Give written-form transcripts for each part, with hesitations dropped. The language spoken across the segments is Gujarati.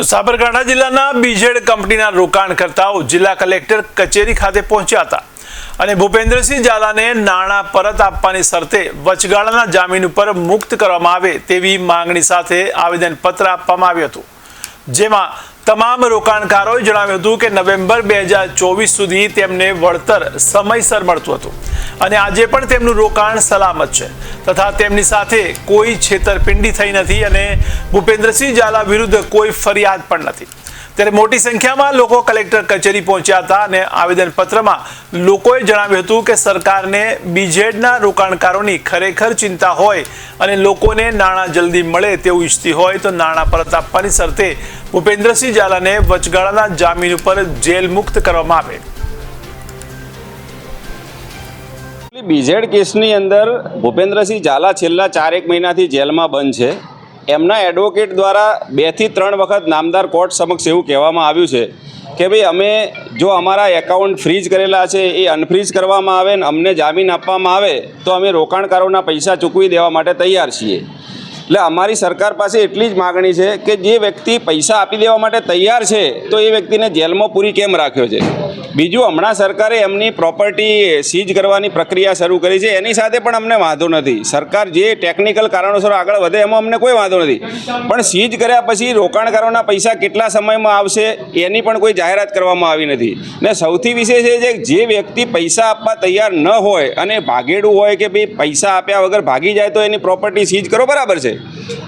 તો સાબરકાંઠા જિલ્લાના બીજેડ કંપનીના રોકાણકર્તાઓ જિલ્લા કલેક્ટર કચેરી ખાતે પહોંચ્યા હતા અને ભૂપેન્દ્રસિંહ ઝાલાને નાણાં પરત આપવાની શરતે વચગાળાના જામીન ઉપર મુક્ત કરવામાં આવે તેવી માંગણી સાથે આવેદનપત્ર આપવામાં આવ્યું હતું, જેમાં તમામ રોકાણકારોએ જણાવ્યું હતું કે નવેમ્બર 2024 સુધી તેમને વળતર સમયસર મળતું હતું અને આજે પણ તેમનું રોકાણ સલામત છે તથા તેમની સાથે કોઈ છેતરપિંડી થઈ નથી અને ભૂપેન્દ્રસિંહ ઝાલા વિરુદ્ધ કોઈ ફરિયાદ પણ નથી। ત્યારે મોટી સંખ્યામાં લોકો કલેક્ટર કચેરી પહોંચ્યા હતા અને આવેદનપત્રમાં લોકોએ જણાવ્યું હતું કે સરકારને બીજેડના રોકાણકારોની ખરેખર ચિંતા હોય અને લોકોને નાણાં જલ્દી મળે તેવું ઈચ્છતી હોય તો નાણાં પરત આપવાની શરતે ભૂપેન્દ્રસિંહ ઝાલાને વચગાળાના જામીન ઉપર જેલ મુક્ત કરવામાં આવે। બીજેડ કેસની અંદર ભૂપેન્દ્રસિંહ ઝાલા છેલ્લા 4 મહિનાથી જેલમાં બંધ છે। એમના એડવોકેટ દ્વારા 2 થી 3 વખત નામદાર કોર્ટ સમક્ષ એવું કહેવામાં આવ્યું છે કે ભાઈ અમે જો અમારા એકાઉન્ટ ફ્રીઝ કરેલા છે એ અનફ્રીઝ કરવામાં આવે ને અમને જામીન આપવામાં આવે તો અમે રોકાણકારોના પૈસા ચૂકવી દેવા માટે તૈયાર છીએ। એટલે અમારી સરકાર પાસે એટલી જ માગણી છે કે જે વ્યક્તિ પૈસા આપી દેવા માટે તૈયાર છે તો એ વ્યક્તિને જેલમાં પૂરી કેમ રાખ્યો છે। બીજું, હમણાં સરકારે એમની પ્રોપર્ટી સીઝ કરવાની પ્રક્રિયા શરૂ કરી છે, એની સાથે પણ અમને વાંધો નથી। સરકાર જે ટેકનિકલ કારણોસર આગળ વધે એમાં અમને કોઈ વાંધો નથી, પણ સીઝ કર્યા પછી રોકાણકારોના પૈસા કેટલા સમયમાં આવશે એની પણ કોઈ જાહેરાત કરવામાં આવી નથી। ને સૌથી વિશેષ એ છે કે જે વ્યક્તિ પૈસા આપવા તૈયાર ન હોય અને ભાગેડું હોય કે ભાઈ પૈસા આપ્યા વગર ભાગી જાય તો એની પ્રોપર્ટી સીઝ કરો, બરાબર છે।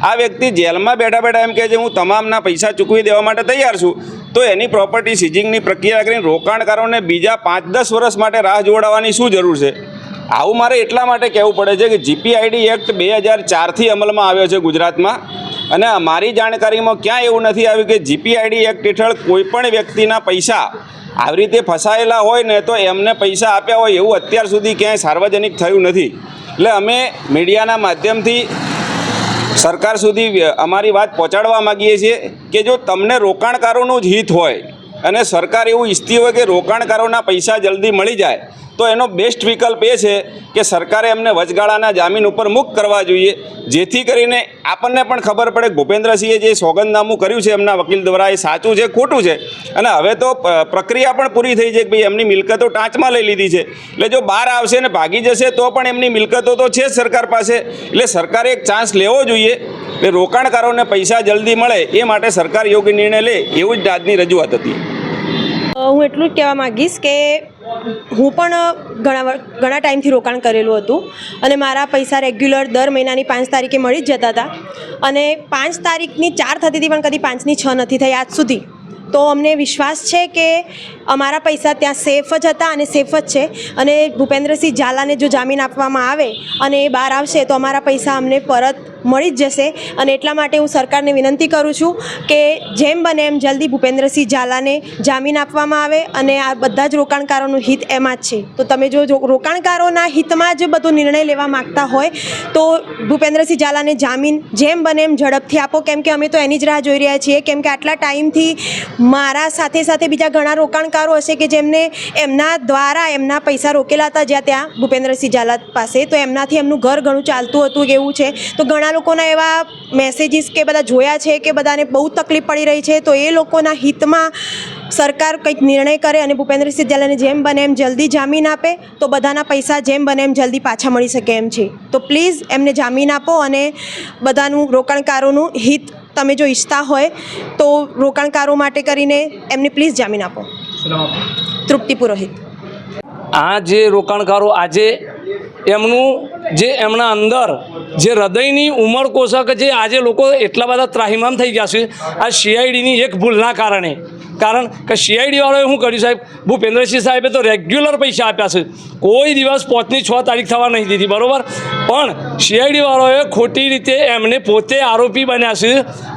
આ વ્યક્તિ જેલમાં બેઠા બેઠા એમ કહે છે હું તમામના પૈસા ચૂકવી દેવા માટે તૈયાર છું, તો એની પ્રોપર્ટી સીઝિંગની પ્રક્રિયા કરીને રોકાણકારોને બીજા 5-10 વર્ષ માટે રાહ જોડાવાની શું જરૂર છે? આવું મારે એટલા માટે કહેવું પડે છે કે જીપીઆઈડી એક્ટ 2004થી અમલમાં આવ્યો છે ગુજરાતમાં, અને મારી જાણકારીમાં ક્યાં એવું નથી આવ્યું કે જીપીઆઈડી એક્ટ હેઠળ કોઈપણ વ્યક્તિના પૈસા આવી રીતે ફસાયેલા હોય ને તો એમને પૈસા આપ્યા હોય એવું અત્યાર સુધી ક્યાંય સાર્વજનિક થયું નથી। એટલે અમે મીડિયાના માધ્યમથી સરકાર સુધી અમારી વાત પહોંચાડવા માગીએ છીએ કે જો તમને રોકાણકારોનું જ હિત હોય અને સરકાર એવું ઈચ્છતી હોય કે રોકાણકારોના પૈસા જલ્દી મળી જાય તો એનો બેસ્ટ વિકલ્પ એ છે કે સરકારે એમને વચગાળાના જામીન ઉપર મુક્ત કરવા જોઈએ, જેથી કરીને આપણને પણ ખબર પડે કે ભૂપેન્દ્રસિંહે જે સોગંદનામું કર્યું છે એમના વકીલ દ્વારા એ સાચું છે ખોટું છે। અને હવે તો પ્રક્રિયા પણ પૂરી થઈ છે કે ભાઈ એમની મિલકતો ટાંચમાં લઈ લીધી છે, એટલે જો બહાર આવશે ને ભાગી જશે તો પણ એમની મિલકતો તો છે જ સરકાર પાસે। એટલે સરકારે એક ચાન્સ લેવો જોઈએ કે રોકાણકારોને પૈસા જલ્દી મળે એ માટે સરકાર યોગ્ય નિર્ણય લે, એવું જ આજની રજૂઆત હતી। હું એટલું જ કહેવા માગીશ કે હું પણ ઘણા ટાઈમથી રોકાણ કરેલું હતું અને મારા પૈસા રેગ્યુલર દર મહિનાની 5 તારીખે મળી જ જતા હતા અને 5 તારીખની 4 થતી હતી પણ કદી 5ની 6 નથી થઈ આજ સુધી। તો અમને વિશ્વાસ છે કે અમારા પૈસા ત્યાં સેફ જ હતા અને સેફ જ છે, અને ભૂપેન્દ્રસિંહ ઝાલાને જો જામીન આપવામાં આવે અને એ બહાર આવશે તો અમારા પૈસા અમને પરત મળી જ જશે। અને એટલા માટે હું સરકારને વિનંતી કરું છું કે જેમ બને એમ જલ્દી ભૂપેન્દ્રસિંહ ઝાલાને જામીન આપવામાં આવે અને આ બધા જ રોકાણકારોનું હિત એમાં જ છે। તો તમે જો રોકાણકારોના હિતમાં જ બધો નિર્ણય લેવા માગતા હોય તો ભૂપેન્દ્રસિંહ ઝાલાને જામીન જેમ બને એમ ઝડપથી આપો, કેમ કે અમે તો એની જ રાહ જોઈ રહ્યા છીએ। કેમ કે આટલા ટાઈમથી મારા સાથે સાથે બીજા ઘણા રોકાણકારો હશે કે જેમને એમના દ્વારા એમના પૈસા રોકેલા હતા જ્યાં ત્યાં ભૂપેન્દ્રસિંહ ઝાલા પાસે, તો એમનાથી એમનું ઘર ઘણું ચાલતું હતું કે એવું છે। તો ઘણા લોકોના એવા મેસેજીસ કે બધા જોયા છે કે બધાને બહુ તકલીફ પડી રહી છે, તો એ લોકોના હિતમાં સરકાર કંઈક નિર્ણય કરે અને ભૂપેન્દ્રસિંહ ઝાલાને જેમ બને એમ જલ્દી જામીન આપે તો બધાના પૈસા જેમ બને એમ જલ્દી પાછા મળી શકે એમ છે। તો પ્લીઝ એમને જામીન આપો અને બધાનું રોકાણકારોનું હિત તમે જો ઈચ્છતા હોય તો રોકાણકારો માટે કરીને એમને પ્લીઝ જામીન આપો। તૃપ્તિ પુરોહિત। આ જે રોકાણકારો આજે એમનું જે એમના અંદર જે હૃદયની ઉમળકોષક જે આજે લોકો એટલા બધા ત્રાહિમામ થઈ ગયા છે આ સીઆઈડીની એક ભૂલના કારણે। કારણ કે સીઆઈડીવાળાએ શું કર્યું સાહેબ, ભૂપેન્દ્રસિંહ સાહેબે તો રેગ્યુલર પૈસા આપ્યા છે, કોઈ દિવસ 5ની 6 તારીખ થવા નહીં દીધી, બરાબર, પણ સીઆઈડીવાળાએ ખોટી રીતે એમને પોતે આરોપી બન્યા છે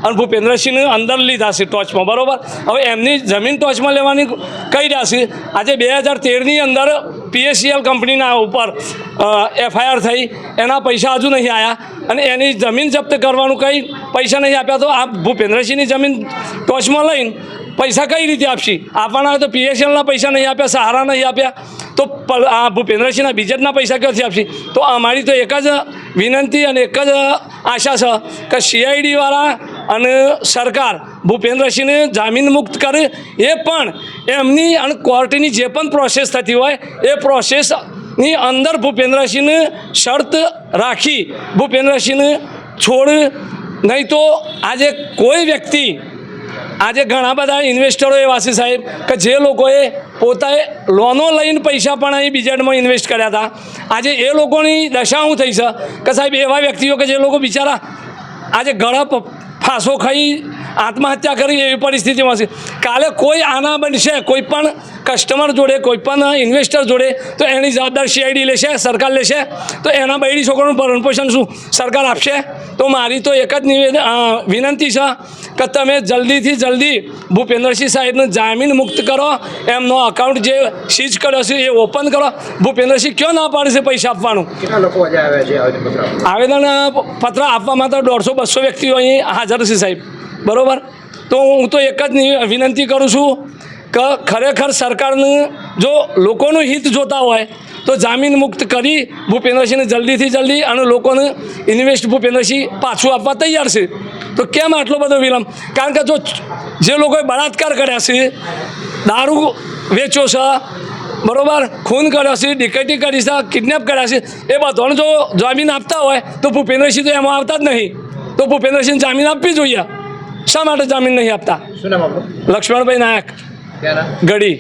અને ભૂપેન્દ્રસિંહને અંદર લીધા છે ટોચમાં, બરાબર। હવે એમની જમીન ટોચમાં લેવાની કહી રહ્યા છે। આજે 2013ની અંદર PACL કંપનીના ઉપર FIR થઈ, એના પૈસા હજુ નહીં આવ્યા અને એની જમીન જપ્ત કરવાનું કંઈ પૈસા નહીં આપ્યા, તો આ ભૂપેન્દ્રસિંહની જમીન ટોચમાં લઈને પૈસા કઈ રીતે આપશે? આપવાના હોય તો PACLના પૈસા નહીં આપ્યા, સહારા નહીં આપ્યા, તો આ ભૂપેન્દ્રસિંહના બીજેડના પૈસા ક્યાંથી આપશે? તો અમારી તો એક જ વિનંતી અને એક જ આશા છે કે CID વાળા અને સરકાર ભૂપેન્દ્રસિંહને જામીન મુક્ત કરે, એ પણ એમની અને કોર્ટની જે પણ પ્રોસેસ થતી હોય એ પ્રોસેસની અંદર ભૂપેન્દ્રસિંહને શરત રાખી ભૂપેન્દ્રસિંહને છોડ, નહીં તો આજે કોઈ વ્યક્તિ, આજે ઘણા બધા ઇન્વેસ્ટરો એવા છે સાહેબ કે જે લોકોએ પોતાએ લોનો લઈને પૈસા પણ અહીં બીજેડમાં ઇન્વેસ્ટ કર્યા હતા, આજે એ લોકોની દશા શું થઈ છે કે સાહેબ એવા વ્યક્તિઓ કે જે લોકો બિચારા આજે ગળા ફાંસો ખાઈ આત્મહત્યા કરી એવી પરિસ્થિતિમાં છે. કાલે કોઈ આના બનશે, કોઈ પણ કસ્ટમર જોડે, કોઈ પણ ઇન્વેસ્ટર જોડે, તો એની જવાબદાર CID લેશે, સરકાર લેશે. તો એના બૈરી છોકરાનું ભરણપોષણ શું સરકાર આપશે? તો મારી તો એક જ વિનંતી છે કે તમે જલ્દીથી જલ્દી ભૂપેન્દ્રસિંહ સાહેબને જામીન મુક્ત કરો, એમનો અકાઉન્ટ જે સીઝ કર્યો છે એ ઓપન કરો. ભૂપેન્દ્રસિંહ ક્યાં ના પાડે છે પૈસા આપવાનું? કેટલા લોકો આજે આવ્યા છે આવેદન પત્ર આપવા માટે 150-200 વ્યક્તિઓ અહીં હાજર છે સાહેબ, બરાબર. તો હું તો એક જ વિનંતી કરું છું કે ખરેખર સરકારને જો લોકોનું હિત જોતા હોય તો જામીન મુક્ત કરી ભૂપેન્દ્રસિંહને જલ્દીથી જલ્દી, અને લોકોને ઇન્વેસ્ટ ભૂપેન્દ્રસિંહ પાછું આપવા તૈયાર છે. તો કેમ આટલો બધો વિલંબ? કારણ કે જો જે લોકોએ બળાત્કાર કર્યા છે, દારૂ વેચ્યો છે, બરાબર, ખૂન કર્યો છે, ડિકેટી કરી છે, કિડનેપ કર્યા છે, એ બધાને જો જામીન આપતા હોય તો ભૂપેન્દ્રસિંહ તો એમાં આવતા જ નહીં. તો ભૂપેન્દ્રસિંહ જામીન આપવી જોઈએ. શા માટે જામીન નહીં આપતા? શું નામ આપણું? લક્ષ્મણભાઈ નાયક, ક્યાં નામ? ગઢી.